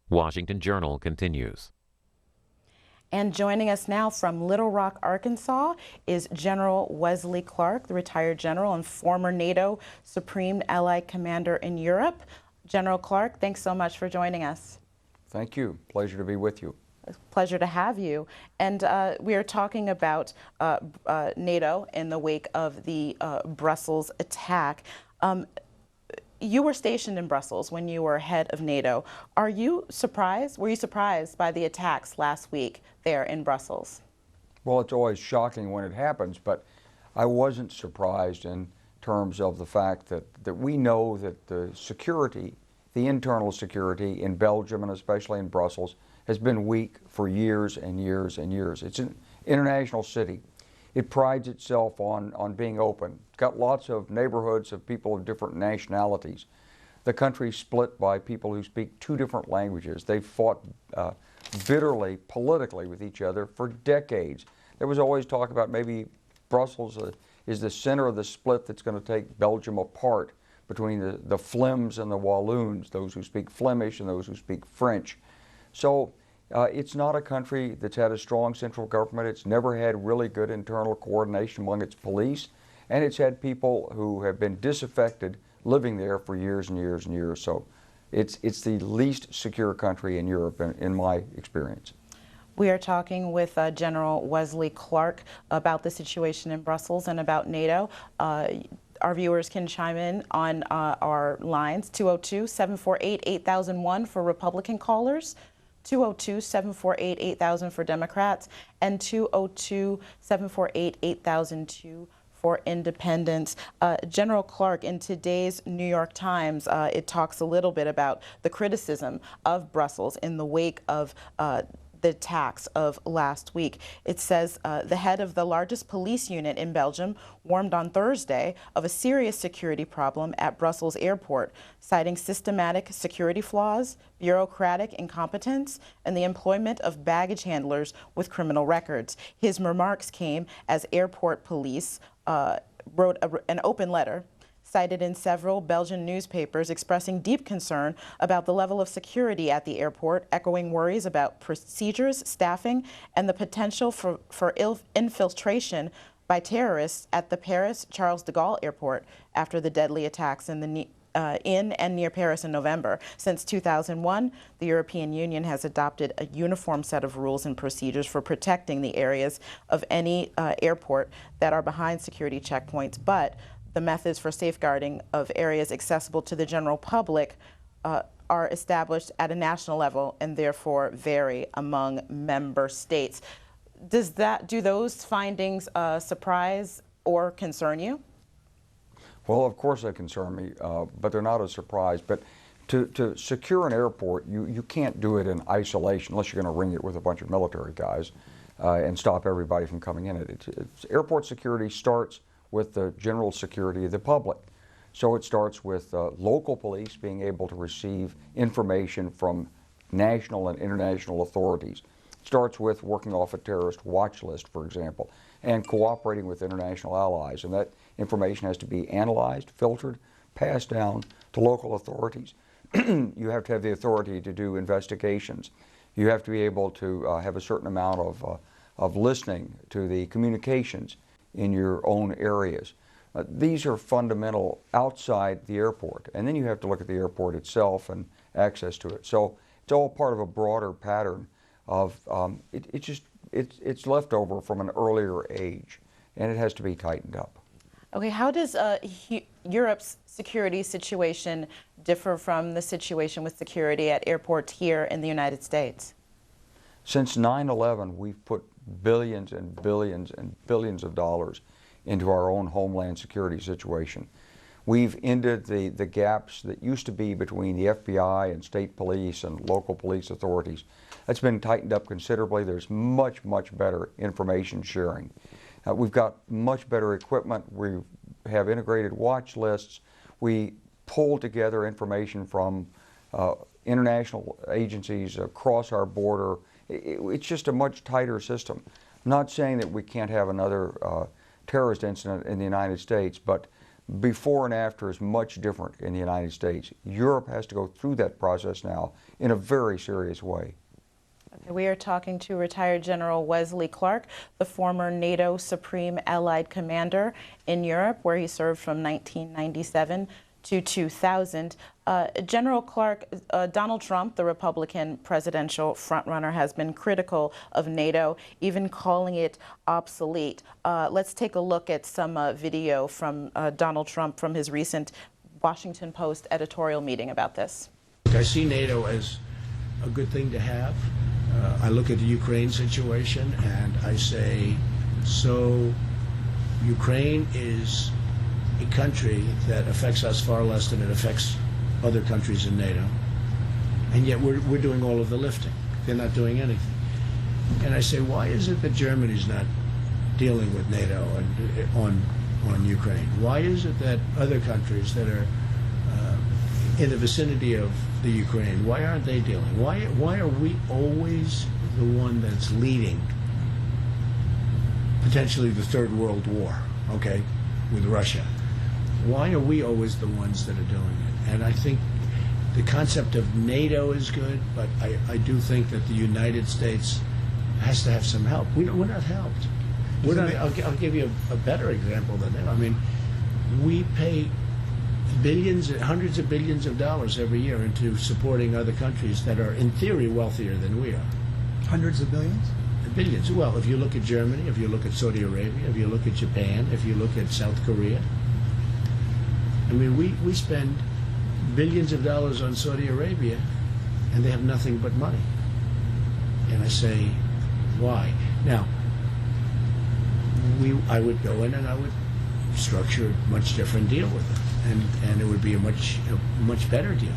Washington Journal continues. And joining us now from Little Rock, Arkansas, is General Wesley Clark, the retired general and former NATO Supreme Allied Commander in Europe. General Clark, thanks so much for joining us. Thank you. Pleasure to be with you. Pleasure to have you. And we are talking about NATO in the wake of the Brussels attack. You were stationed in Brussels when you were head of NATO. Are you surprised? Were you surprised by the attacks last week there in Brussels? Well, it's always shocking when it happens, but I wasn't surprised in terms of the fact that we know that the security, the internal security in Belgium and especially in Brussels, has been weak for years and years and years. It's an international city. It prides itself on being open. It's got lots of neighborhoods of people of different nationalities. The country's split by people who speak two different languages. They've fought bitterly, politically with each other for decades. There was always talk about maybe Brussels is the center of the split that's going to take Belgium apart between the Flems and the Walloons, those who speak Flemish and those who speak French. So it's not a country that's had a strong central government. It's never had really good internal coordination among its police, and it's had people who have been disaffected living there for years and years and years. So it's the least secure country in Europe in my experience. We are talking with General Wesley Clark about the situation in Brussels and about NATO. Our viewers can chime in on our lines, 202-748-8001 for Republican callers, 202-748-8000 for Democrats, and 202-748-8002 for independents. General Clark, in today's New York Times, it talks a little bit about the criticism of Brussels in the wake of the attacks of last week. It says the head of the largest police unit in Belgium warned on Thursday of a serious security problem at Brussels airport, citing systematic security flaws, bureaucratic incompetence, and the employment of baggage handlers with criminal records. His remarks came as airport police wrote an open letter cited in several Belgian newspapers expressing deep concern about the level of security at the airport, echoing worries about procedures, staffing, and the potential for infiltration by terrorists at the Paris Charles de Gaulle airport after the deadly attacks in and near Paris in November. Since 2001, the European Union has adopted a uniform set of rules and procedures for protecting the areas of any airport that are behind security checkpoints, but the methods for safeguarding of areas accessible to the general public are established at a national level and therefore vary among member states. Do those findings surprise or concern you? Well, of course they concern me, but they're not a surprise. But to secure an airport, you can't do it in isolation unless you're going to ring it with a bunch of military guys and stop everybody from coming in. Airport security starts with the general security of the public. So it starts with local police being able to receive information from national and international authorities. It starts with working off a terrorist watch list, for example, and cooperating with international allies. And that information has to be analyzed, filtered, passed down to local authorities. You have to have the authority to do investigations. You have to be able to have a certain amount of listening to the communications in your own areas. These are fundamental outside the airport, and then you have to look at the airport itself and access to it. So it's all part of a broader pattern of it's left over from an earlier age, and it has to be tightened up. Okay, how does Europe's security situation differ from the situation with security at airports here in the United States? Since 9/11, we've put billions and billions and billions of dollars into our own homeland security situation. We've ended the gaps that used to be between the FBI and state police and local police authorities. That's been tightened up considerably. There's much, much better information sharing. We've got much better equipment. We have integrated watch lists. We pull together information from international agencies across our border. It's just a much tighter system. I'm not saying that we can't have another terrorist incident in the United States, but before and after is much different in the United States. Europe has to go through that process now in a very serious way. We are talking to retired General Wesley Clark, the former NATO Supreme Allied Commander in Europe, where he served from 1997 to 2000. General Clark, Donald Trump, the Republican presidential frontrunner, has been critical of NATO, even calling it obsolete. Let's take a look at some video from Donald Trump from his recent Washington Post editorial meeting about this. I see NATO as a good thing to have. I look at the Ukraine situation and I say, so Ukraine is a country that affects us far less than it affects other countries in NATO. And yet we're doing all of the lifting. They're not doing anything. And I say, why is it that Germany's not dealing with NATO on Ukraine? Why is it that other countries that are in the vicinity of the Ukraine, why aren't they dealing? Why are we always the one that's leading potentially the Third World War, okay, with Russia? Why are we always the ones that are doing it? And I think the concept of NATO is good, but I do think that the United States has to have some help. We're not helped. I'll give you a better example than that. I mean, we pay billions, hundreds of billions of dollars every year into supporting other countries that are, in theory, wealthier than we are. Hundreds of billions? Billions. Well, if you look at Germany, if you look at Saudi Arabia, if you look at Japan, if you look at South Korea, I mean, we spend billions of dollars on Saudi Arabia, and they have nothing but money. And I say, why? Now, I would go in and I would structure a much different deal with them. And it would be a much better deal.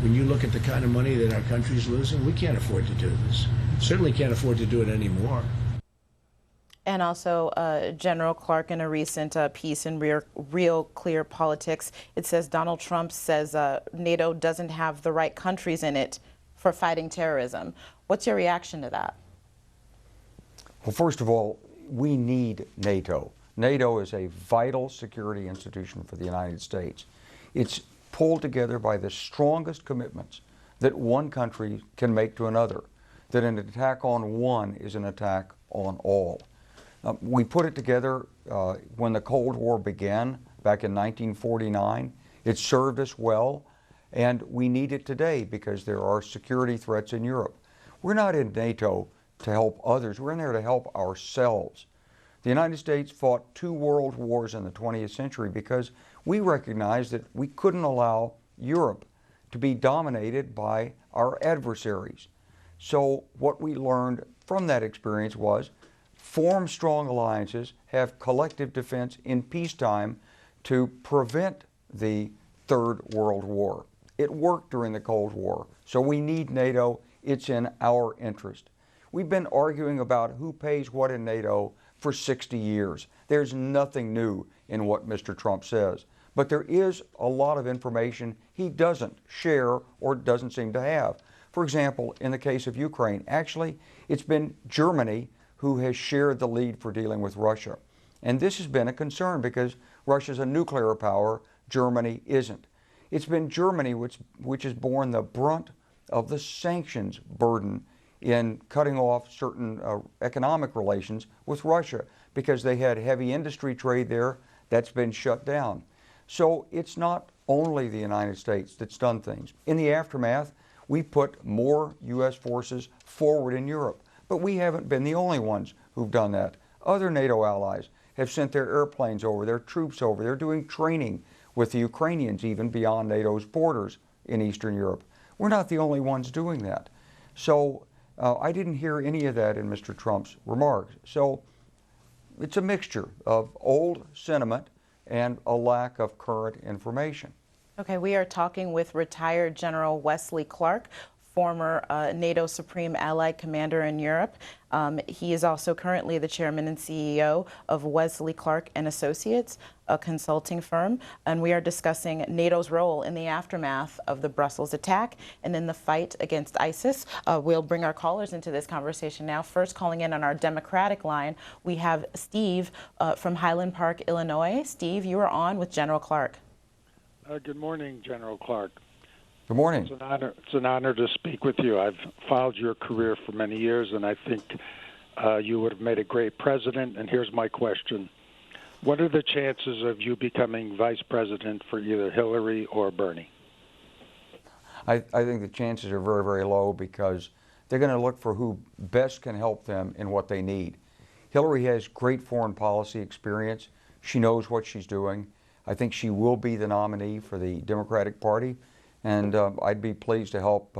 When you look at the kind of money that our country's losing, we can't afford to do this. Certainly can't afford to do it anymore. And also, General Clark, in a recent piece in Real Clear Politics, it says Donald Trump says NATO doesn't have the right countries in it for fighting terrorism. What's your reaction to that? Well, first of all, we need NATO. NATO is a vital security institution for the United States. It's pulled together by the strongest commitments that one country can make to another, that an attack on one is an attack on all. We put it together when the Cold War began back in 1949. It served us well, and we need it today because there are security threats in Europe. We're not in NATO to help others. We're in there to help ourselves. The United States fought 2 world wars in the 20th century because we recognized that we couldn't allow Europe to be dominated by our adversaries. So what we learned from that experience was form strong alliances, have collective defense in peacetime to prevent the Third World War. It worked during the Cold War, so we need NATO. It's in our interest. We've been arguing about who pays what in NATO for 60 years. There's nothing new in what Mr. Trump says, but there is a lot of information he doesn't share or doesn't seem to have. For example, in the case of Ukraine, actually, it's been Germany who has shared the lead for dealing with Russia. And this has been a concern because Russia's a nuclear power, Germany isn't. It's been Germany which has borne the brunt of the sanctions burden in cutting off certain economic relations with Russia because they had heavy industry trade there that's been shut down. So it's not only the United States that's done things. In the aftermath, we put more U.S. forces forward in Europe, but we haven't been the only ones who've done that. Other NATO allies have sent their airplanes over, their troops over. They're doing training with the Ukrainians even beyond NATO's borders in Eastern Europe. We're not the only ones doing that. So I didn't hear any of that in Mr. Trump's remarks. So it's a mixture of old sentiment and a lack of current information. Okay, we are talking with retired General Wesley Clark, former NATO Supreme Allied Commander in Europe. He is also currently the chairman and CEO of Wesley Clark and Associates, a consulting firm, and we are discussing NATO's role in the aftermath of the Brussels attack and in the fight against ISIS. We'll bring our callers into this conversation now. First, calling in on our Democratic line, we have Steve from Highland Park, Illinois. Steve, you are on with General Clark. Good morning, General Clark. Good morning. It's an honor to speak with you. I've followed your career for many years, and I think you would have made a great president. And here's my question. What are the chances of you becoming vice president for either Hillary or Bernie? I think the chances are very, very low because they're going to look for who best can help them in what they need. Hillary has great foreign policy experience. She knows what she's doing. I think she will be the nominee for the Democratic Party. And I'd be pleased to help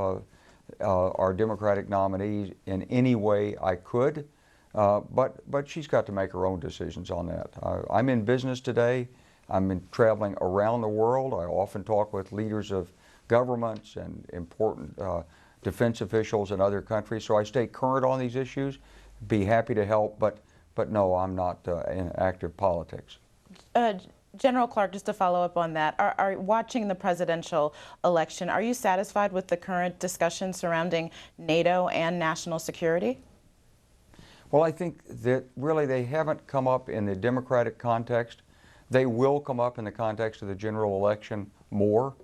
our Democratic nominees in any way I could, but she's got to make her own decisions on that. I'm in business today. I'm traveling around the world. I often talk with leaders of governments and important defense officials in other countries, so I stay current on these issues. Be happy to help, but no, I'm not in active politics. General Clark, just to follow up on that, are watching the presidential election, are you satisfied with the current discussion surrounding NATO and national security? Well, I think that really they haven't come up in the Democratic context. They will come up in the context of the general election more,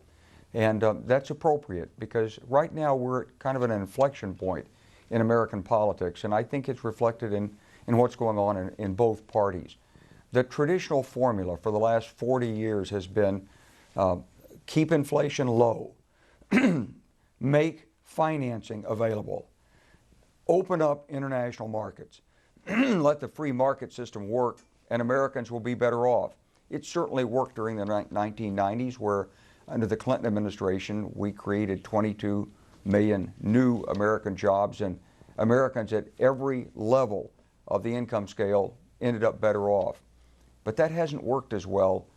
and that's appropriate because right now we're at kind of an inflection point in American politics, and I think it's reflected in what's going on in both parties. The traditional formula for the last 40 years has been keep inflation low, make financing available, open up international markets, let the free market system work, and Americans will be better off. It certainly worked during the 1990s where under the Clinton administration we created 22 million new American jobs, and Americans at every level of the income scale ended up better off. But that hasn't worked as well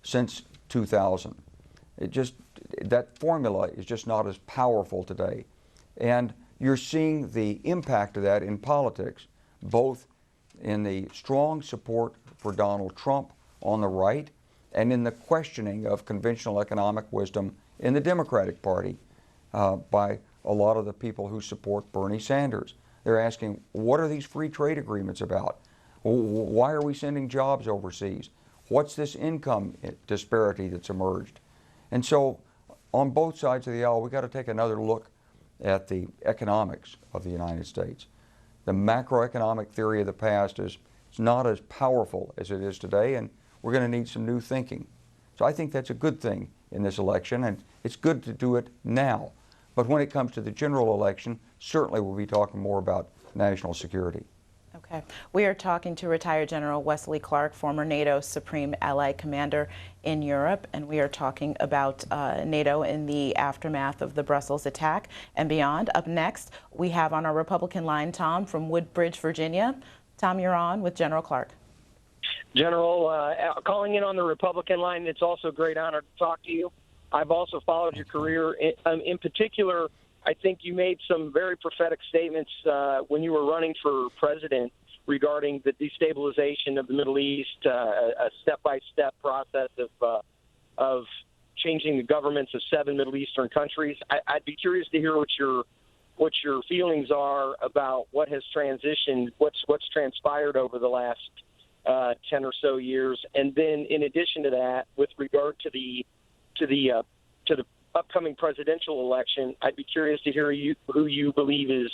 since 2000. That formula is just not as powerful today. And you're seeing the impact of that in politics, both in the strong support for Donald Trump on the right and in the questioning of conventional economic wisdom in the Democratic Party by a lot of the people who support Bernie Sanders. They're asking, what are these free trade agreements about? Why are we sending jobs overseas? What's this income disparity that's emerged? And so on both sides of the aisle, we've got to take another look at the economics of the United States. The macroeconomic theory of the past is not as powerful as it is today, and we're going to need some new thinking. So I think that's a good thing in this election, and it's good to do it now. But when it comes to the general election, certainly we'll be talking more about national security. Okay. We are talking to retired General Wesley Clark, former NATO Supreme Allied Commander in Europe, and we are talking about NATO in the aftermath of the Brussels attack and beyond. Up next, we have on our Republican line Tom from Woodbridge, Virginia. Tom, you're on with General Clark. General, calling in on the Republican line, it's also a great honor to talk to you. I've also followed your career. In particular, I think you made some very prophetic statements when you were running for president regarding the destabilization of the Middle East, a step-by-step process of changing the governments of 7 Middle Eastern countries. I'd be curious to hear what your feelings are about what has transitioned, what's transpired over the last 10 or so years, and then in addition to that, with regard to the upcoming presidential election, I'd be curious to hear who you believe is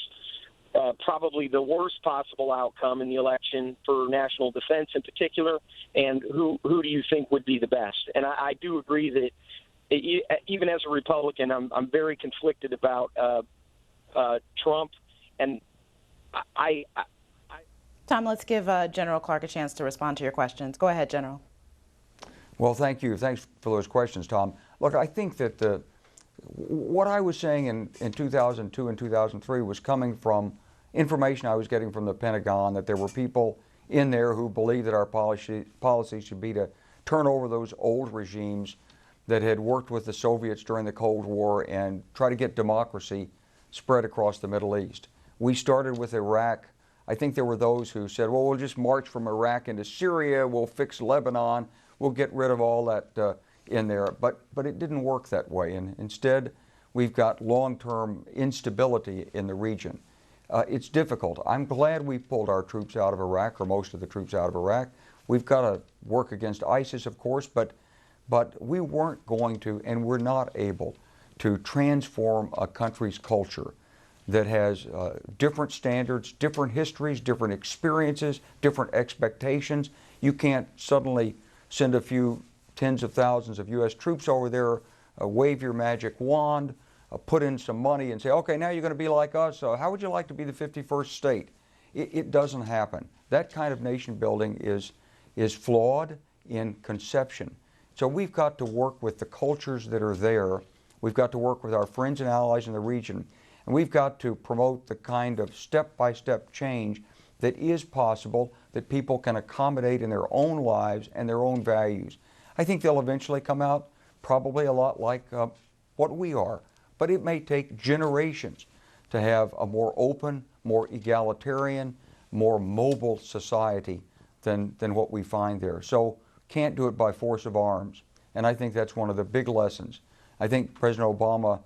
probably the worst possible outcome in the election for national defense in particular, and who do you think would be the best? And I do agree that even as a Republican, I'm very conflicted about Trump, and Tom, let's give General Clark a chance to respond to your questions. Go ahead, General. Well, thank you. Thanks for those questions, Tom. Look, I think that what I was saying in 2002 and 2003 was coming from information I was getting from the Pentagon, that there were people in there who believed that our policy should be to turn over those old regimes that had worked with the Soviets during the Cold War and try to get democracy spread across the Middle East. We started with Iraq. I think there were those who said, well, we'll just march from Iraq into Syria, we'll fix Lebanon, we'll get rid of all that in there. But it didn't work that way. And instead, we've got long-term instability in the region. It's difficult. I'm glad we pulled our troops out of Iraq, or most of the troops out of Iraq. We've got to work against ISIS, of course, but we weren't going to, and we're not able to transform a country's culture that has different standards, different histories, different experiences, different expectations. You can't suddenly send a few tens of thousands of U.S. troops over there, wave your magic wand, put in some money and say, okay, now you're going to be like us. How would you like to be the 51st state? It doesn't happen. That kind of nation building is flawed in conception. So we've got to work with the cultures that are there. We've got to work with our friends and allies in the region. And we've got to promote the kind of step-by-step change that is possible, that people can accommodate in their own lives and their own values. I think they'll eventually come out probably a lot like what we are. But it may take generations to have a more open, more egalitarian, more mobile society than what we find there. So can't do it by force of arms. And I think that's one of the big lessons. I think President Obama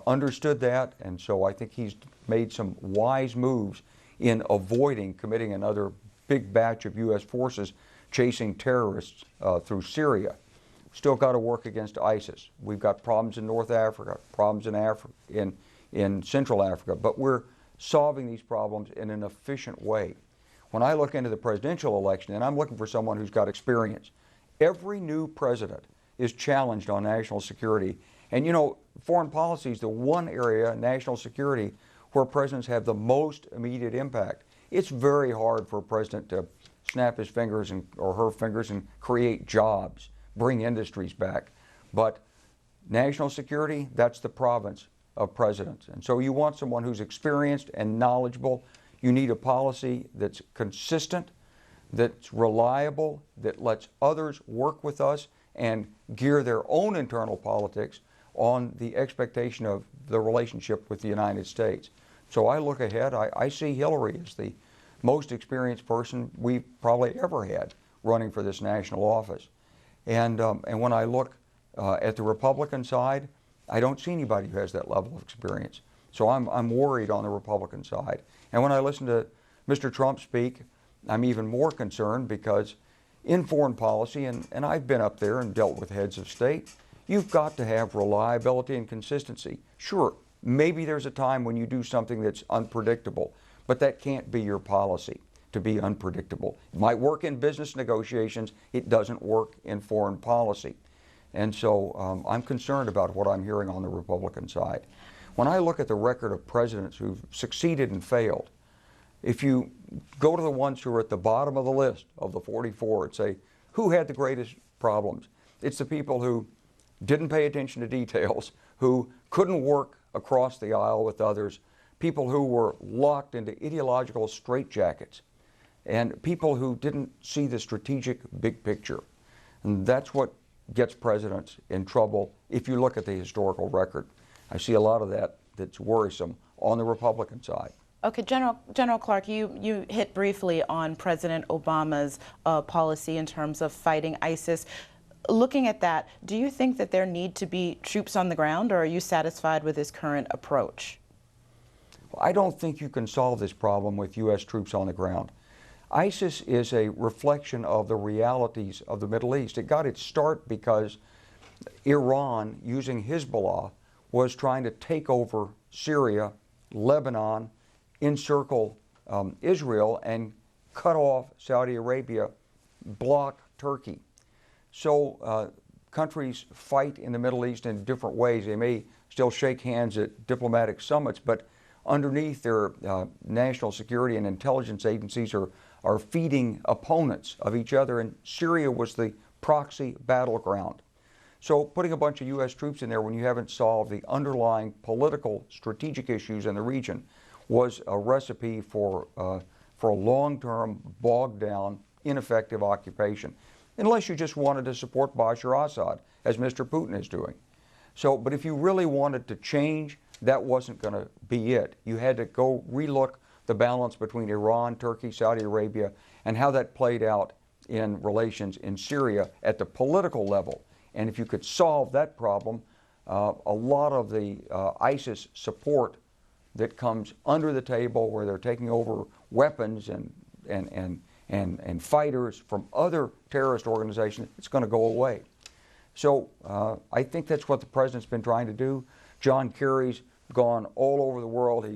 understood that, and so I think he's made some wise moves in avoiding committing another big batch of U.S. forces chasing terrorists through Syria. Still got to work against ISIS. We've got problems in North Africa, problems in Central Africa, but we're solving these problems in an efficient way. When I look into the presidential election, and I'm looking for someone who's got experience, every new president is challenged on national security. And you know, foreign policy is the one area, national security, where presidents have the most immediate impact. It's very hard for a president to snap his fingers or her fingers and create jobs, bring industries back. But national security, that's the province of presidents. And so you want someone who's experienced and knowledgeable. You need a policy that's consistent, that's reliable, that lets others work with us and gear their own internal politics on the expectation of the relationship with the United States. So I look ahead, I see Hillary as the most experienced person we've probably ever had running for this national office. And when I look at the Republican side, I don't see anybody who has that level of experience. So I'm worried on the Republican side. And when I listen to Mr. Trump speak, I'm even more concerned because in foreign policy, and I've been up there and dealt with heads of state, you've got to have reliability and consistency. Sure, maybe there's a time when you do something that's unpredictable, but that can't be your policy, to be unpredictable. It might work in business negotiations, it doesn't work in foreign policy. And so I'm concerned about what I'm hearing on the Republican side. When I look at the record of presidents who've succeeded and failed, if you go to the ones who are at the bottom of the list of the 44 and say, who had the greatest problems? It's the people who didn't pay attention to details, who couldn't work across the aisle with others, people who were locked into ideological straitjackets, and people who didn't see the strategic big picture. And that's what gets presidents in trouble if you look at the historical record. I see a lot of that that's worrisome on the Republican side. Okay, General Clark, you hit briefly on President Obama's policy in terms of fighting ISIS. Looking at that, do you think that there need to be troops on the ground, or are you satisfied with his current approach? I don't think you can solve this problem with U.S. troops on the ground. ISIS is a reflection of the realities of the Middle East. It got its start because Iran, using Hezbollah, was trying to take over Syria, Lebanon, encircle Israel, and cut off Saudi Arabia, block Turkey. So countries fight in the Middle East in different ways. They may still shake hands at diplomatic summits, but underneath their national security and intelligence agencies are feeding opponents of each other, and Syria was the proxy battleground. So putting a bunch of U.S. troops in there when you haven't solved the underlying political strategic issues in the region was a recipe for a long-term, bogged-down, ineffective occupation, unless you just wanted to support Bashar Assad, as Mr. Putin is doing. So, but if you really wanted to change that wasn't going to be it. You had to go relook the balance between Iran, Turkey, Saudi Arabia, and how that played out in relations in Syria at the political level. And if you could solve that problem, a lot of the ISIS support that comes under the table, where they're taking over weapons and fighters from other terrorist organizations, it's going to go away. So I think that's what the president's been trying to do. John Kerry's gone all over the world.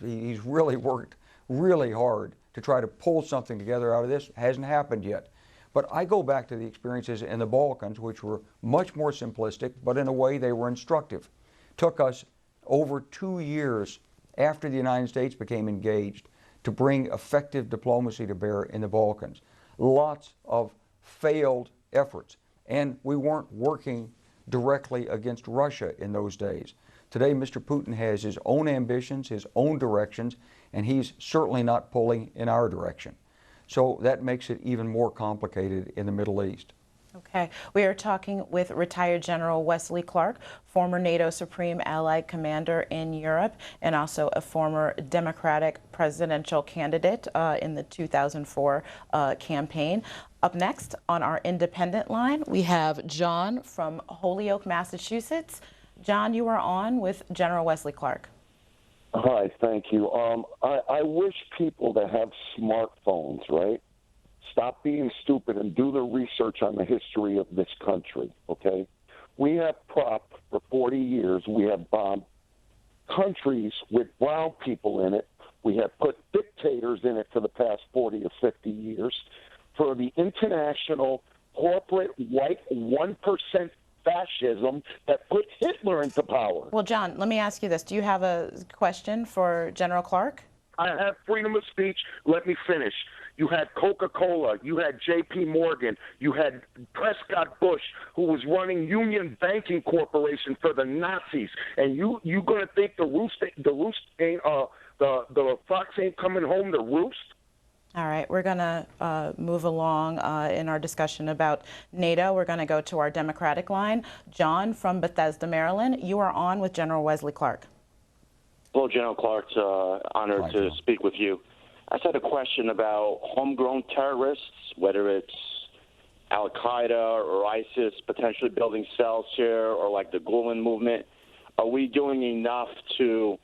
He's really worked really hard to try to pull something together out of this. It hasn't happened yet. But I go back to the experiences in the Balkans, which were much more simplistic, but in a way they were instructive. Took us over 2 years after the United States became engaged to bring effective diplomacy to bear in the Balkans. Lots of failed efforts. And we weren't working directly against Russia in those days. Today, Mr. Putin has his own ambitions, his own directions, and he's certainly not pulling in our direction. So that makes it even more complicated in the Middle East. Okay. We are talking with retired General Wesley Clark, former NATO Supreme Allied Commander in Europe, and also a former Democratic presidential candidate in the 2004 campaign. Up next on our independent line, we have John from Holyoke, Massachusetts. John, you are on with General Wesley Clark. Hi, thank you. I wish people that have smartphones, right, stop being stupid and do the research on the history of this country, okay? We have propped for 40 years, we have bombed countries with brown people in it. We have put dictators in it for the past 40 or 50 years. For the international corporate white 1% fascism that put Hitler into power. Well, John, let me ask you this. Do you have a question for General Clark? I have freedom of speech. Let me finish. You had Coca-Cola. You had J.P. Morgan. You had Prescott Bush, who was running Union Banking Corporation for the Nazis. And you gonna think the fox ain't coming home to roost? All right, we're going to move along in our discussion about NATO. We're going to go to our Democratic line. John from Bethesda, Maryland, you are on with General Wesley Clark. Hello, General Clark. It's honored to speak with you. I just had a question about homegrown terrorists, whether it's Al-Qaeda or ISIS potentially building cells here, or like the Gulen movement. Are we doing enough to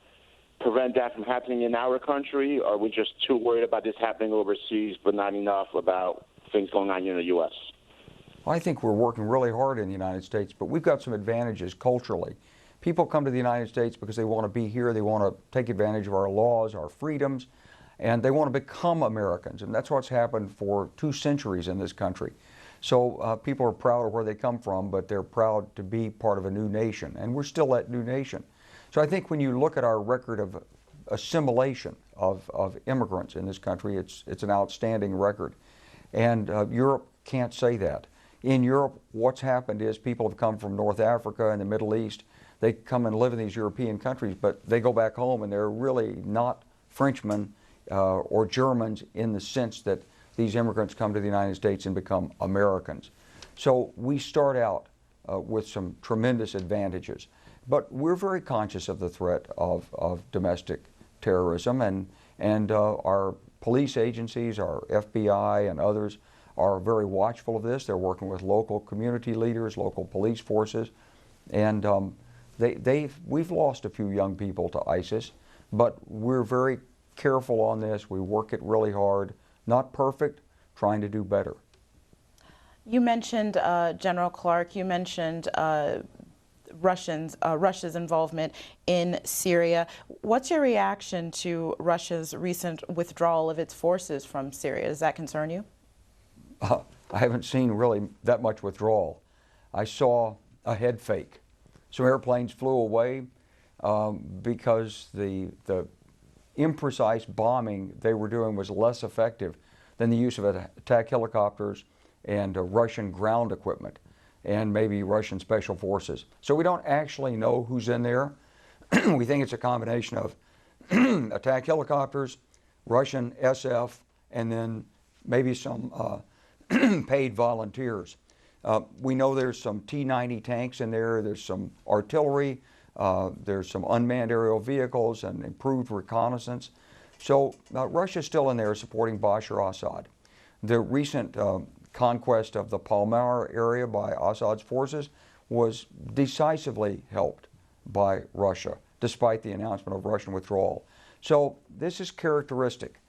prevent that from happening in our country, or are we just too worried about this happening overseas, but not enough about things going on here in the U.S.? I think we're working really hard in the United States, but we've got some advantages culturally. People come to the United States because they want to be here, they want to take advantage of our laws, our freedoms, and they want to become Americans. And that's what's happened for 2 centuries in this country. So people are proud of where they come from, but they're proud to be part of a new nation, and we're still that new nation. So I think when you look at our record of assimilation of immigrants in this country, it's an outstanding record. And Europe can't say that. In Europe, what's happened is people have come from North Africa and the Middle East. They come and live in these European countries, but they go back home and they're really not Frenchmen or Germans in the sense that these immigrants come to the United States and become Americans. So we start out with some tremendous advantages. But we're very conscious of the threat of domestic terrorism, and our police agencies, our FBI and others are very watchful of this. They're working with local community leaders, local police forces, and we've lost a few young people to ISIS, but we're very careful on this. We work it really hard. Not perfect, trying to do better. You mentioned, General Clark, you mentioned Russia's involvement in Syria. What's your reaction to Russia's recent withdrawal of its forces from Syria? Does that concern you? I haven't seen really that much withdrawal. I saw a head fake. Some airplanes flew away because the imprecise bombing they were doing was less effective than the use of attack helicopters and Russian ground equipment and maybe Russian special forces. So we don't actually know who's in there. We think it's a combination of attack helicopters, Russian SF, and then maybe some paid volunteers. We know there's some T-90 tanks in there, there's some artillery, There's some unmanned aerial vehicles and improved reconnaissance. So Russia's still in there supporting Bashar Assad. The recent conquest of the Palmyra area by Assad's forces was decisively helped by Russia, despite the announcement of Russian withdrawal. So this is characteristic.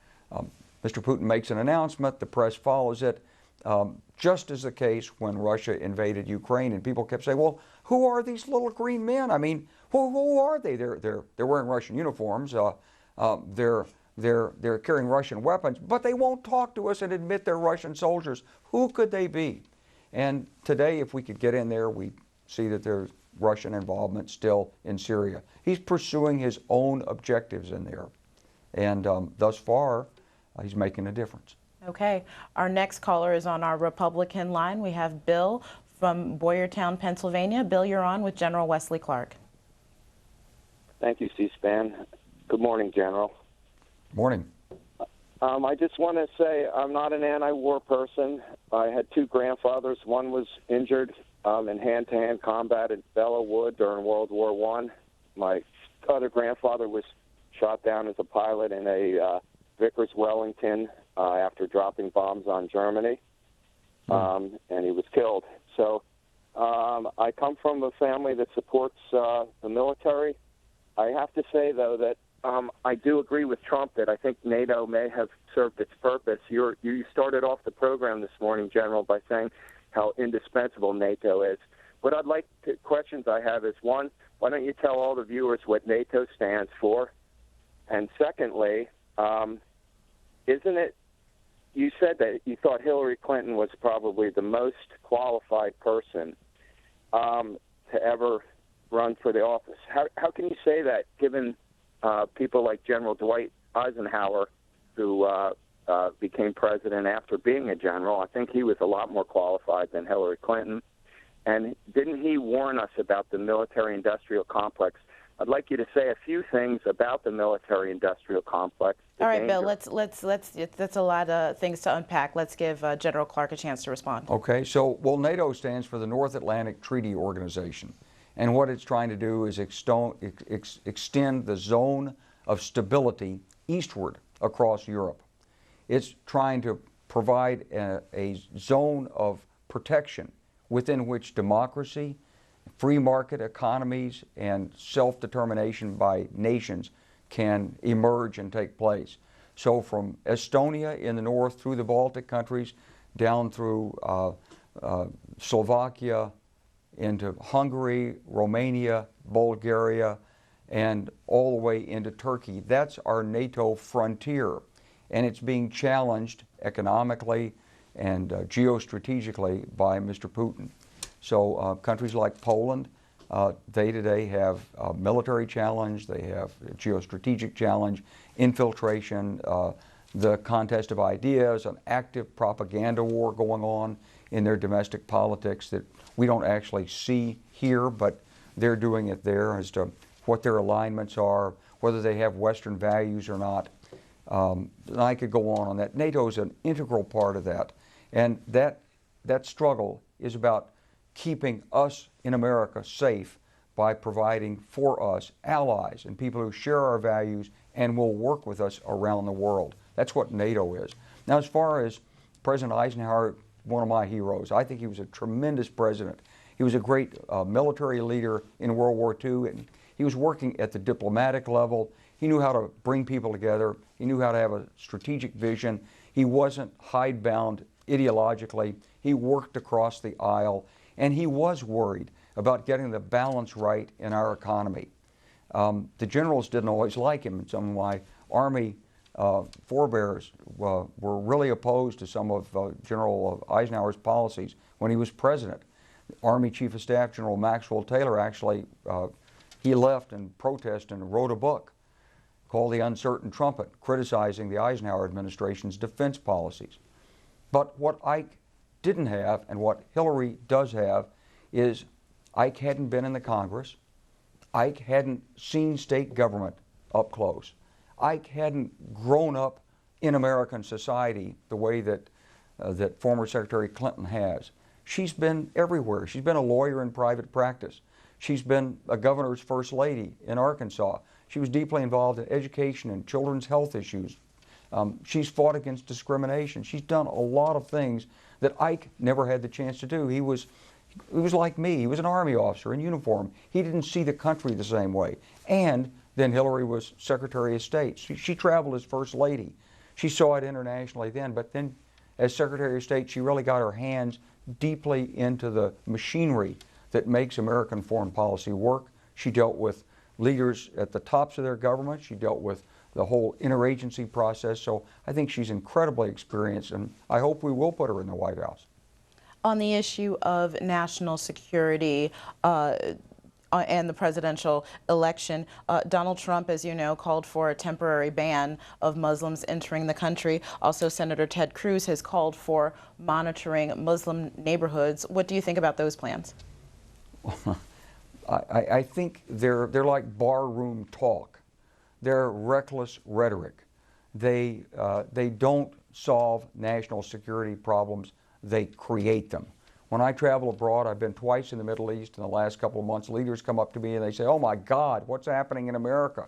Mr. Putin makes an announcement, the press follows it, just as the case when Russia invaded Ukraine, and people kept saying, well, who are these little green men? I mean, who are they? They're wearing Russian uniforms, they're carrying Russian weapons, but they won't talk to us and admit they're Russian soldiers. Who could they be? And today, if we could get in there, we see that there's Russian involvement still in Syria. He's pursuing his own objectives in there. And thus far, he's making a difference. Okay. Our next caller is on our Republican line. We have Bill from Boyertown, Pennsylvania. Bill, you're on with General Wesley Clark. Thank you, C-SPAN. Good morning, General. Morning. I just want to say I'm not an anti-war person. I had two grandfathers. One was injured in hand-to-hand combat at Belleau Wood during World War I. My other grandfather was shot down as a pilot in a Vickers Wellington after dropping bombs on Germany, and he was killed. So I come from a family that supports the military. I have to say, though, that I do agree with Trump that I think NATO may have served its purpose. You started off the program this morning, General, by saying how indispensable NATO is. What I'd like to, questions I have is, one, why don't you tell all the viewers what NATO stands for? And secondly, isn't it, you said that you thought Hillary Clinton was probably the most qualified person to ever run for the office. How can you say that, given people like General Dwight Eisenhower, who became president after being a general? I think he was a lot more qualified than Hillary Clinton. And didn't he warn us about the military-industrial complex? I'd like you to say a few things about the military-industrial complex. All right, Bill, let's that's a lot of things to unpack. Let's give General Clark a chance to respond. Okay, so, well, NATO stands for the North Atlantic Treaty Organization. And what it's trying to do is extend the zone of stability eastward across Europe. It's trying to provide a zone of protection within which democracy, free market economies, and self-determination by nations can emerge and take place. So from Estonia in the north through the Baltic countries, down through Slovakia, into Hungary, Romania, Bulgaria, and all the way into Turkey. That's our NATO frontier. And it's being challenged economically and geostrategically by Mr. Putin. So countries like Poland, they today have a military challenge, they have a geostrategic challenge, infiltration, the contest of ideas, an active propaganda war going on in their domestic politics that we don't actually see here, but they're doing it there as to what their alignments are, whether they have Western values or not. And I could go on that. NATO is an integral part of that. And that struggle is about keeping us in America safe by providing for us allies and people who share our values and will work with us around the world. That's what NATO is. Now, as far as President Eisenhower, one of my heroes, I think he was a tremendous president. He was a great military leader in World War II, and he was working at the diplomatic level. He knew how to bring people together. He knew how to have a strategic vision. He wasn't hidebound ideologically. He worked across the aisle, and he was worried about getting the balance right in our economy. The generals didn't always like him, and some of my Army forebears were really opposed to some of General Eisenhower's policies when he was president. Army Chief of Staff General Maxwell Taylor actually, he left in protest and wrote a book called The Uncertain Trumpet, criticizing the Eisenhower administration's defense policies. But what Ike didn't have, and what Hillary does have, is Ike hadn't been in the Congress. Ike hadn't seen state government up close. Ike hadn't grown up in American society the way that that former Secretary Clinton has. She's been everywhere. She's been a lawyer in private practice. She's been a governor's first lady in Arkansas. She was deeply involved in education and children's health issues. She's fought against discrimination. She's done a lot of things that Ike never had the chance to do. He was like me. He was an Army officer in uniform. He didn't see the country the same way. And then Hillary was Secretary of State. She traveled as First Lady. She saw it internationally then, but then as Secretary of State, she really got her hands deeply into the machinery that makes American foreign policy work. She dealt with leaders at the tops of their government. She dealt with the whole interagency process. So I think she's incredibly experienced, and I hope we will put her in the White House. On the issue of national security and the presidential election, Donald Trump, as you know, called for a temporary ban of Muslims entering the country. Also, Senator Ted Cruz has called for monitoring Muslim neighborhoods. What do you think about those plans? I think they're like barroom talk. They're reckless rhetoric. They don't solve national security problems. They create them. When I travel abroad, I've been twice in the Middle East in the last couple of months. Leaders come up to me and they say, "Oh my God, what's happening in America?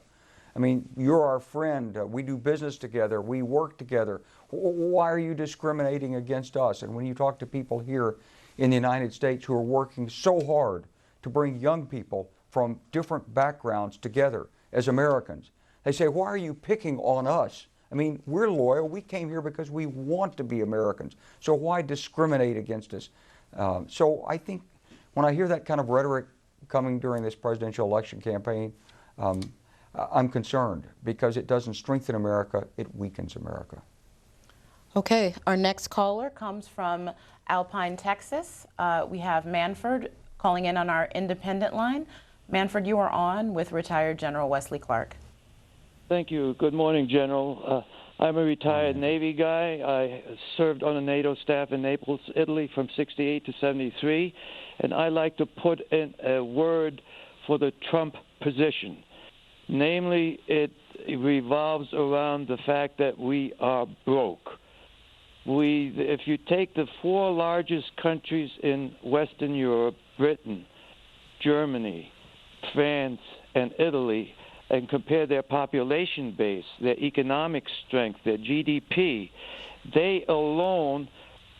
I mean, you're our friend. We do business together. We work together. Why are you discriminating against us?" And when you talk to people here in the United States who are working so hard to bring young people from different backgrounds together as Americans, they say, "Why are you picking on us? I mean, we're loyal. We came here because we want to be Americans. So why discriminate against us?" So I think when I hear that kind of rhetoric coming during this presidential election campaign, I'm concerned because it doesn't strengthen America, it weakens America. Okay, our next caller comes from Alpine, Texas. We have Manford calling in on our independent line. Manford, you are on with retired General Wesley Clark. Thank you. Good morning, General. I'm a retired Navy guy. I served on the NATO staff in Naples, Italy from 68 to 73, and I like to put in a word for the Trump position. Namely, it revolves around the fact that we are broke. If you take the four largest countries in Western Europe, Britain, Germany, France, and Italy, and compare their population base, their economic strength, their GDP, they alone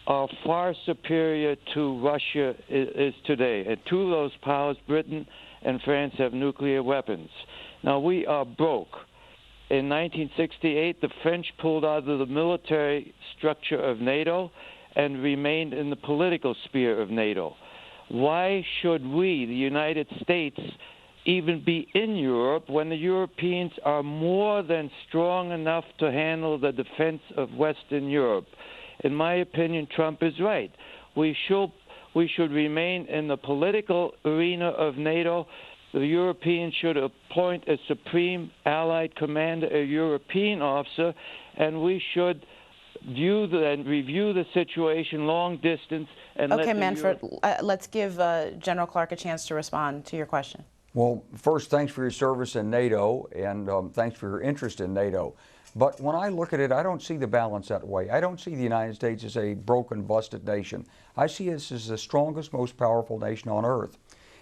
are far superior to Russia is today. And two of those powers, Britain and France, have nuclear weapons. Now, we are broke. In 1968, the French pulled out of the military structure of NATO and remained in the political sphere of NATO. Why should we, the United States, even be in Europe when the Europeans are more than strong enough to handle the defense of Western Europe? In my opinion, Trump is right. We should remain in the political arena of NATO. The Europeans should appoint a supreme allied commander, a European officer, and we should review the situation long distance. And okay, Manford, let's give General Clark a chance to respond to your question. Well, first, thanks for your service in NATO, and thanks for your interest in NATO. But when I look at it, I don't see the balance that way. I don't see the United States as a broken, busted nation. I see us as the strongest, most powerful nation on earth.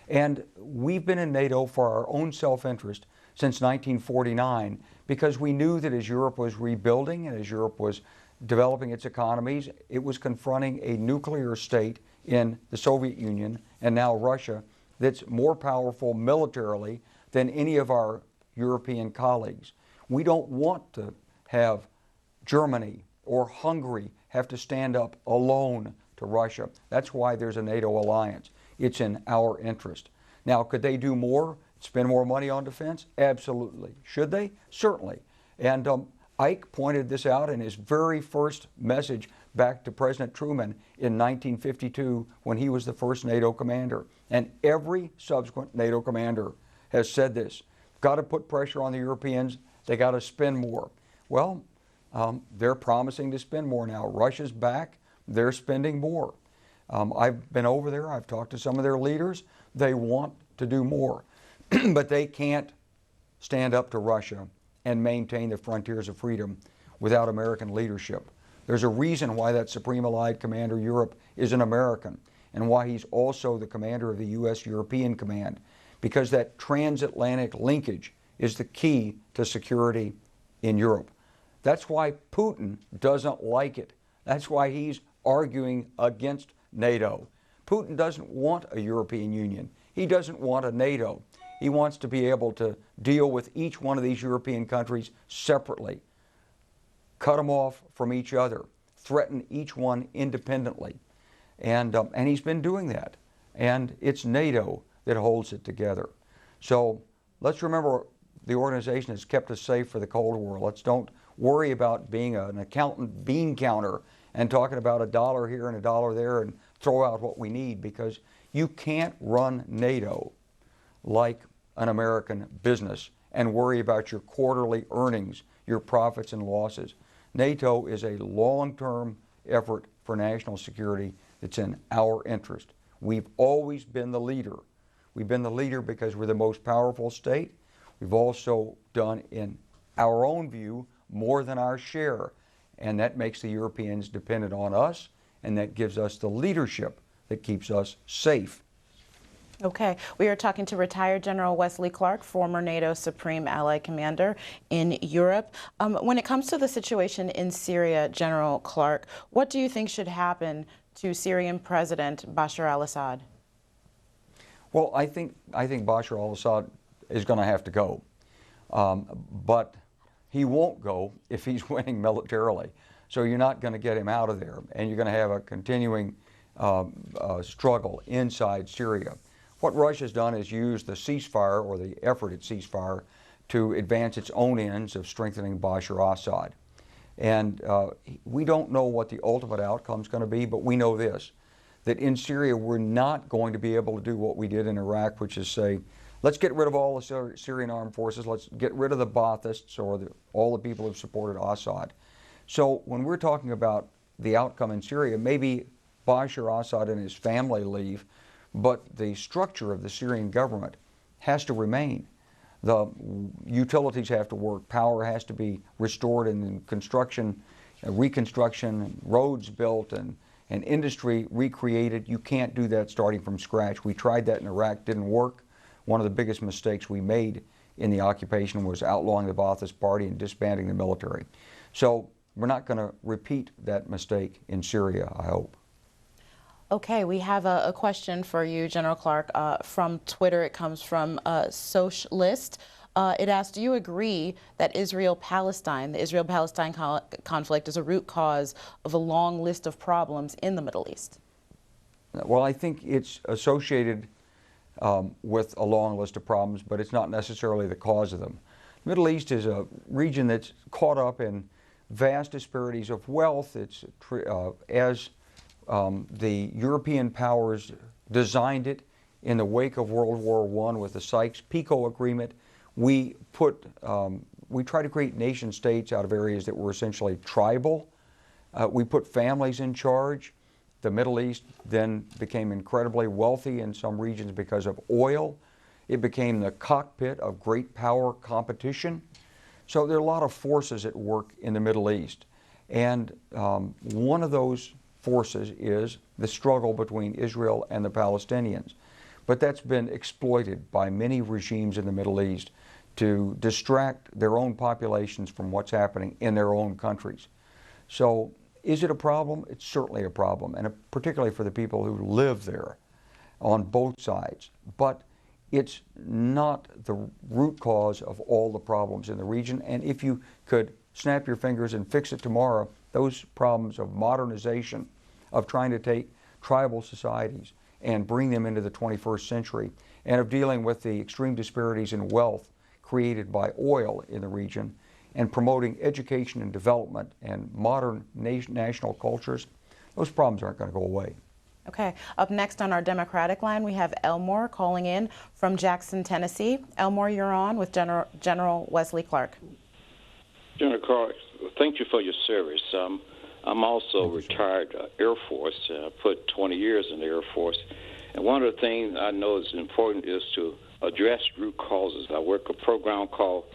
And we've been in NATO for our own self-interest since 1949 because we knew that as Europe was rebuilding and as Europe was developing its economies, it was confronting a nuclear state in the Soviet Union and now Russia that's more powerful militarily than any of our European colleagues. We don't want to have Germany or Hungary have to stand up alone to Russia. That's why there's a NATO alliance. It's in our interest. Now, could they do more, spend more money on defense? Absolutely. Should they? Certainly. And Ike pointed this out in his very first message back to President Truman in 1952 when he was the first NATO commander. And every subsequent NATO commander has said this. Got to put pressure on the Europeans. They got to spend more. Well, they're promising to spend more now. Russia's back. They're spending more. I've been over there. I've talked to some of their leaders. They want to do more. But they can't stand up to Russia and maintain the frontiers of freedom without American leadership. There's a reason why that Supreme Allied Commander Europe is an American and why he's also the commander of the U.S. European Command. because that transatlantic linkage is the key to security in Europe. That's why Putin doesn't like it. That's why he's arguing against NATO. Putin doesn't want a European Union. He doesn't want a NATO. He wants to be able to deal with each one of these European countries separately, cut them off from each other, threaten each one independently. And he's been doing that. And it's NATO that holds it together. So let's remember the organization has kept us safe for the Cold War. Let's don't worry about being an accountant bean counter and talking about $1 here and $1 there and throw out what we need, because you can't run NATO like an American business and worry about your quarterly earnings, your profits and losses. NATO is a long-term effort for national security that's in our interest. We've always been the leader. We've been the leader because we're the most powerful state. We've also done, in our own view, more than our share. And that makes the Europeans dependent on us, and that gives us the leadership that keeps us safe. Okay, we are talking to retired General Wesley Clark, former NATO Supreme Allied Commander in Europe. When it comes to the situation in Syria, General Clark, what do you think should happen to Syrian President Bashar al-Assad? Well, I think Bashar al-Assad is going to have to go, but he won't go if he's winning militarily. So you're not going to get him out of there, and you're going to have a continuing struggle inside Syria. What Russia's done is use the ceasefire, or the effort at ceasefire, to advance its own ends of strengthening Bashar al-Assad. And we don't know what the ultimate outcome is going to be, but we know this, that in Syria we're not going to be able to do what we did in Iraq, which is say, let's get rid of all the Syrian armed forces, let's get rid of the Baathists, or all the people who've supported Assad. So when we're talking about the outcome in Syria, maybe Bashar al-Assad and his family leave, but the structure of the Syrian government has to remain. The utilities have to work, power has to be restored, and construction, reconstruction, roads built, and industry recreated. You can't do that starting from scratch. We tried that in Iraq, didn't work. One of the biggest mistakes we made in the occupation was outlawing the Ba'athist Party and disbanding the military. So we're not going to repeat that mistake in Syria, I hope. Okay, we have a question for you, General Clark, from Twitter. It comes from Socialist. It asks, do you agree that the Israel-Palestine conflict is a root cause of a long list of problems in the Middle East? Well, I think it's associated with a long list of problems, but it's not necessarily the cause of them. The Middle East is a region that's caught up in vast disparities of wealth. It's the European powers designed it in the wake of World War I with the Sykes-Picot Agreement. We try to create nation states out of areas that were essentially tribal. We put families in charge. The Middle East then became incredibly wealthy in some regions because of oil. It became the cockpit of great power competition. So there are a lot of forces at work in the Middle East. And one of those forces is the struggle between Israel and the Palestinians. But that's been exploited by many regimes in the Middle East to distract their own populations from what's happening in their own countries. So is it a problem? It's certainly a problem, and particularly for the people who live there on both sides. But it's not the root cause of all the problems in the region. And if you could snap your fingers and fix it tomorrow, those problems of modernization, of trying to take tribal societies and bring them into the 21st century, and of dealing with the extreme disparities in wealth created by oil in the region, and promoting education and development and modern national cultures, those problems aren't going to go away. Okay, up next on our Democratic line, we have Elmore calling in from Jackson, Tennessee. Elmore, you're on with General Wesley Clark. General Clark, thank you for your service. I'm also retired Air Force. I put 20 years in the Air Force. And one of the things I know is important is to address root causes. I work a program called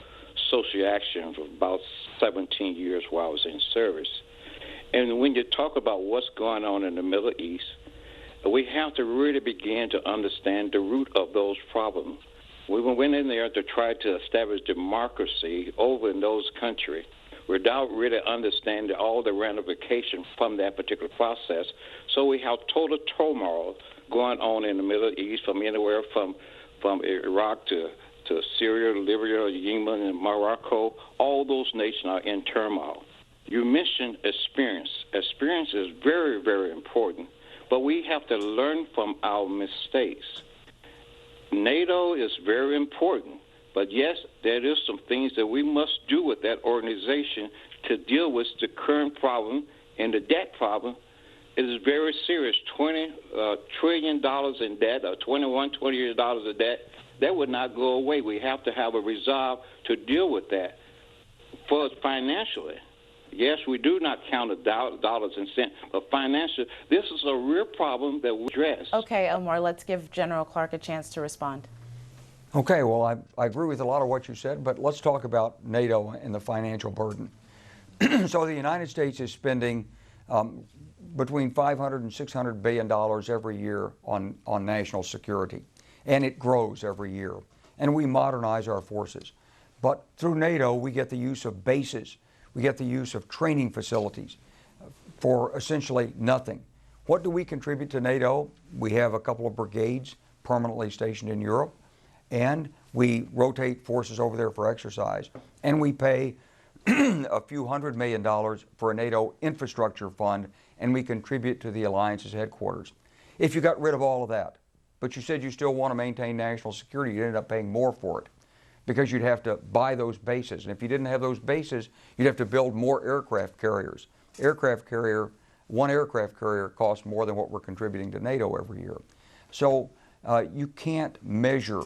Social Action for about 17 years while I was in service. And when you talk about what's going on in the Middle East, we have to really begin to understand the root of those problems. We went in there to try to establish democracy over in those countries without really understanding all the ramifications from that particular process. So we have total turmoil going on in the Middle East, from anywhere from Iraq to Syria, Libya, Yemen, and Morocco. All those nations are in turmoil. You mentioned experience. Experience is very, very important, but we have to learn from our mistakes. NATO is very important, but yes, there is some things that we must do with that organization to deal with the current problem, and the debt problem is very serious. $20 trillion in debt, or $21 trillion in debt, that would not go away. We have to have a resolve to deal with that. For financially, yes, we do not count the dollars and cents, but financially, this is a real problem that we address. Okay, Elmore, let's give General Clark a chance to respond. Okay, well, I agree with a lot of what you said, but let's talk about NATO and the financial burden. So the United States is spending between $500 and $600 billion every year on national security, and it grows every year. And we modernize our forces. But through NATO, we get the use of bases. We get the use of training facilities for essentially nothing. What do we contribute to NATO? We have a couple of brigades permanently stationed in Europe, and we rotate forces over there for exercise, and we pay a few $100 million for a NATO infrastructure fund, and we contribute to the alliance's headquarters. If you got rid of all of that, but you said you still want to maintain national security, you'd end up paying more for it, because you'd have to buy those bases. And if you didn't have those bases, you'd have to build more aircraft carriers. One aircraft carrier costs more than what we're contributing to NATO every year. So you can't measure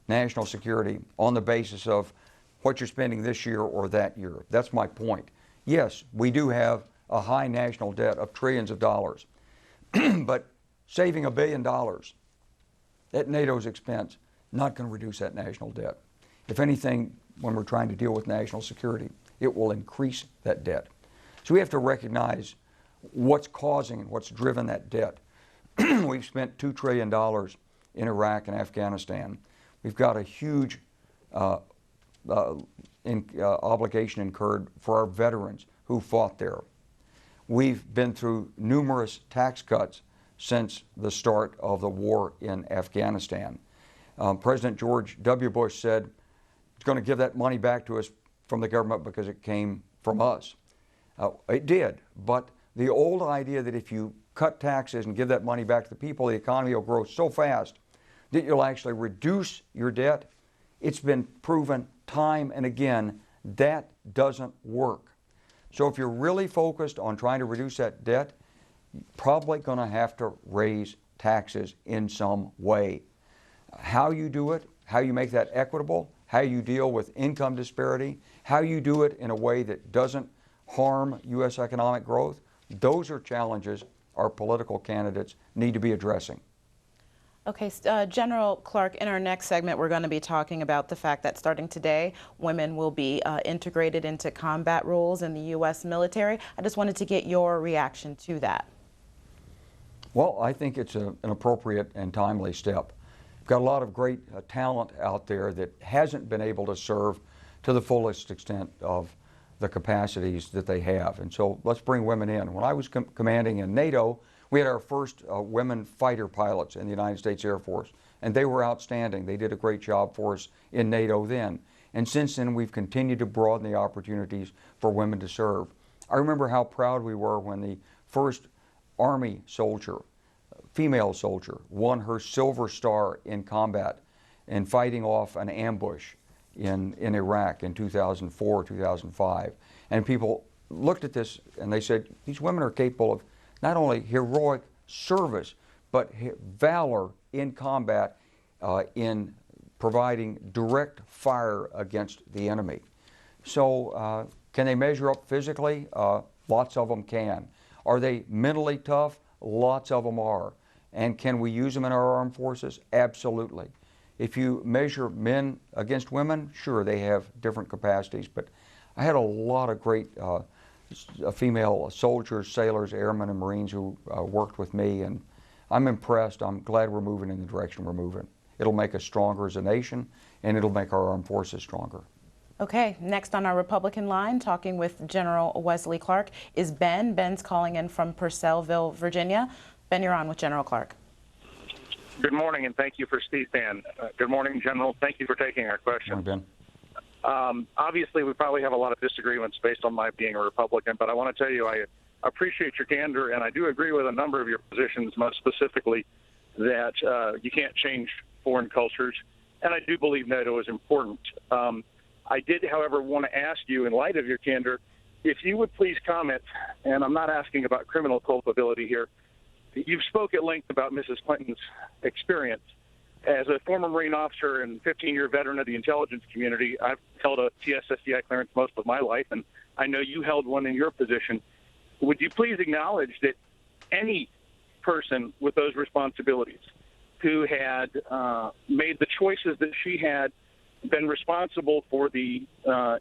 national security on the basis of what you're spending this year or that year. That's my point. Yes, we do have a high national debt of trillions of dollars, but saving $1 billion at NATO's expense, not going to reduce that national debt. If anything, when we're trying to deal with national security, it will increase that debt. So we have to recognize what's causing and what's driven that debt. We've spent $2 trillion in Iraq and Afghanistan. We've got a huge obligation incurred for our veterans who fought there. We've been through numerous tax cuts since the start of the war in Afghanistan. President George W. Bush said he's going to give that money back to us from the government because it came from us. It did, but the old idea that if you cut taxes and give that money back to the people, the economy will grow so fast that you'll actually reduce your debt, it's been proven time and again that doesn't work. So if you're really focused on trying to reduce that debt, you're probably going to have to raise taxes in some way. How you do it, how you make that equitable, how you deal with income disparity, how you do it in a way that doesn't harm U.S. economic growth, those are challenges our political candidates need to be addressing. Okay, General Clark, in our next segment, we're going to be talking about the fact that starting today, women will be integrated into combat roles in the U.S. military. I just wanted to get your reaction to that. Well, I think it's an appropriate and timely step. We've got a lot of great talent out there that hasn't been able to serve to the fullest extent of the capacities that they have. And so let's bring women in. When I was commanding in NATO, we had our first women fighter pilots in the United States Air Force, and they were outstanding. They did a great job for us in NATO then. And since then, we've continued to broaden the opportunities for women to serve. I remember how proud we were when the first Army soldier, female soldier, won her Silver Star in combat and fighting off an ambush in Iraq in 2004, 2005. And people looked at this and they said, these women are capable of not only heroic service, but valor in combat in providing direct fire against the enemy. So can they measure up physically? Lots of them can. Are they mentally tough? Lots of them are. And can we use them in our armed forces? Absolutely. If you measure men against women, sure, they have different capacities, but I had a lot of great female soldiers, sailors, airmen, and Marines who worked with me, and I'm impressed. I'm glad we're moving in the direction we're moving. It'll make us stronger as a nation, and it'll make our armed forces stronger. Okay, next on our Republican line, talking with General Wesley Clark, is Ben. Ben's calling in from Purcellville, Virginia. Ben, you're on with General Clark. Good morning, and thank you for C-SPAN. Good morning, General. Thank you for taking our question. Good morning, Ben. Obviously, we probably have a lot of disagreements based on my being a Republican, but I want to tell you I appreciate your candor, and I do agree with a number of your positions, most specifically that you can't change foreign cultures, and I do believe NATO is important. I did, however, want to ask you, in light of your candor, if you would please comment, and I'm not asking about criminal culpability here. You've spoke at length about Mrs. Clinton's experience. As a former Marine officer and 15-year veteran of the intelligence community, I've held a TS/SDI clearance most of my life, and I know you held one in your position. Would you please acknowledge that any person with those responsibilities who had made the choices that she had, been responsible for the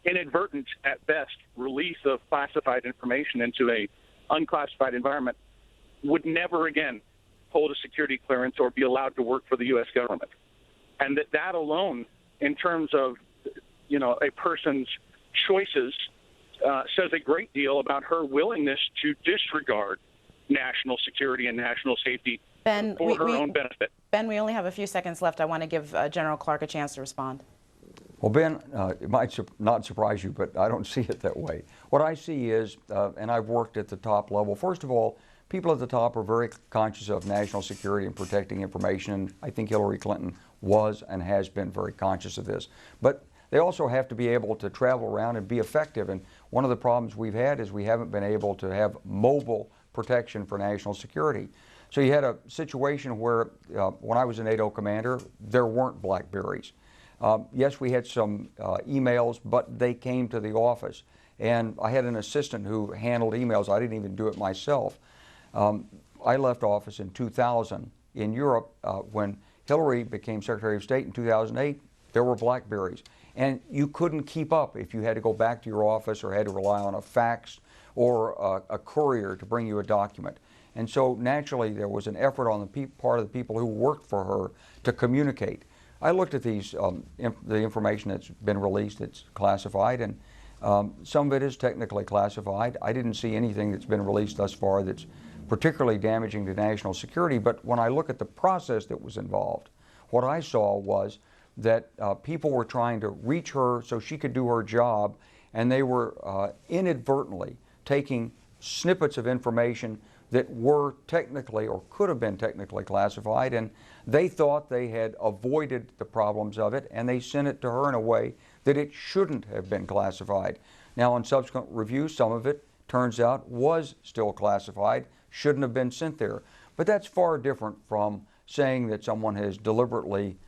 inadvertent, at best, release of classified information into a unclassified environment, would never again hold a security clearance or be allowed to work for the U.S. government? And that alone, in terms of, a person's choices, says a great deal about her willingness to disregard national security and national safety for her own benefit. Ben, we only have a few seconds left. I want to give General Clark a chance to respond. Well, Ben, it might not surprise you, but I don't see it that way. What I see is, and I've worked at the top level, first of all, people at the top are very conscious of national security and protecting information. I think Hillary Clinton was and has been very conscious of this. But they also have to be able to travel around and be effective. And one of the problems we've had is we haven't been able to have mobile protection for national security. So you had a situation where, when I was a NATO commander, there weren't BlackBerries. Yes, we had some emails, but they came to the office. And I had an assistant who handled emails. I didn't even do it myself. I left office in 2000. In Europe, when Hillary became Secretary of State in 2008, there were BlackBerries. And you couldn't keep up if you had to go back to your office or had to rely on a fax or a courier to bring you a document. And so naturally there was an effort on the part of the people who worked for her to communicate. I looked at these, the information that's been released that's classified, and some of it is technically classified. I didn't see anything that's been released thus far that's particularly damaging to national security, but when I look at the process that was involved, what I saw was that people were trying to reach her so she could do her job, and they were inadvertently taking snippets of information that were technically or could have been technically classified, and they thought they had avoided the problems of it, and they sent it to her in a way that it shouldn't have been classified. Now, on subsequent review, some of it turns out was still classified, shouldn't have been sent there. But that's far different from saying that someone has deliberately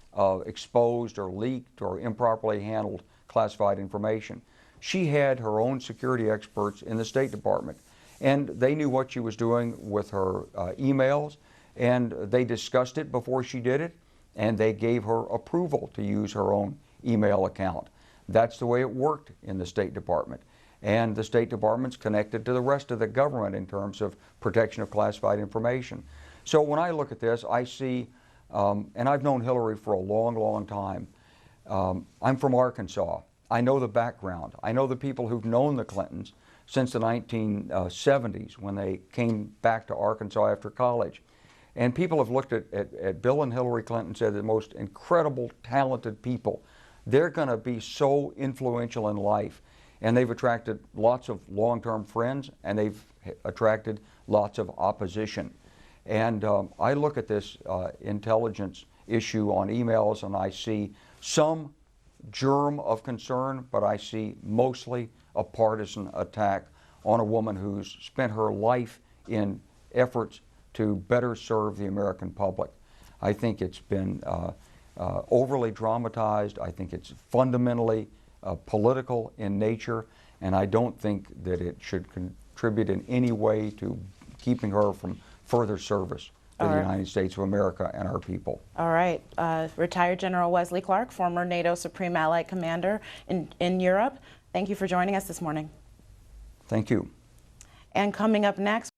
exposed or leaked or improperly handled classified information. She had her own security experts in the State Department, and they knew what she was doing with her emails, and they discussed it before she did it, and they gave her approval to use her own email account. That's the way it worked in the State Department. And the State Department's connected to the rest of the government in terms of protection of classified information. So when I look at this, I see, and I've known Hillary for a long, long time. I'm from Arkansas. I know the background. I know the people who've known the Clintons since the 1970s when they came back to Arkansas after college. And people have looked at Bill and Hillary Clinton and said the most incredible, talented people. They're going to be so influential in life. And they've attracted lots of long-term friends, and they've attracted lots of opposition. And I look at this intelligence issue on emails, and I see some germ of concern, but I see mostly a partisan attack on a woman who's spent her life in efforts to better serve the American public. I think it's been overly dramatized. I think it's fundamentally political in nature, and I don't think that it should contribute in any way to keeping her from further service to the United States of America and our people. All right. Retired General Wesley Clark, former NATO Supreme Allied Commander in Europe. Thank you for joining us this morning. Thank you. And coming up next,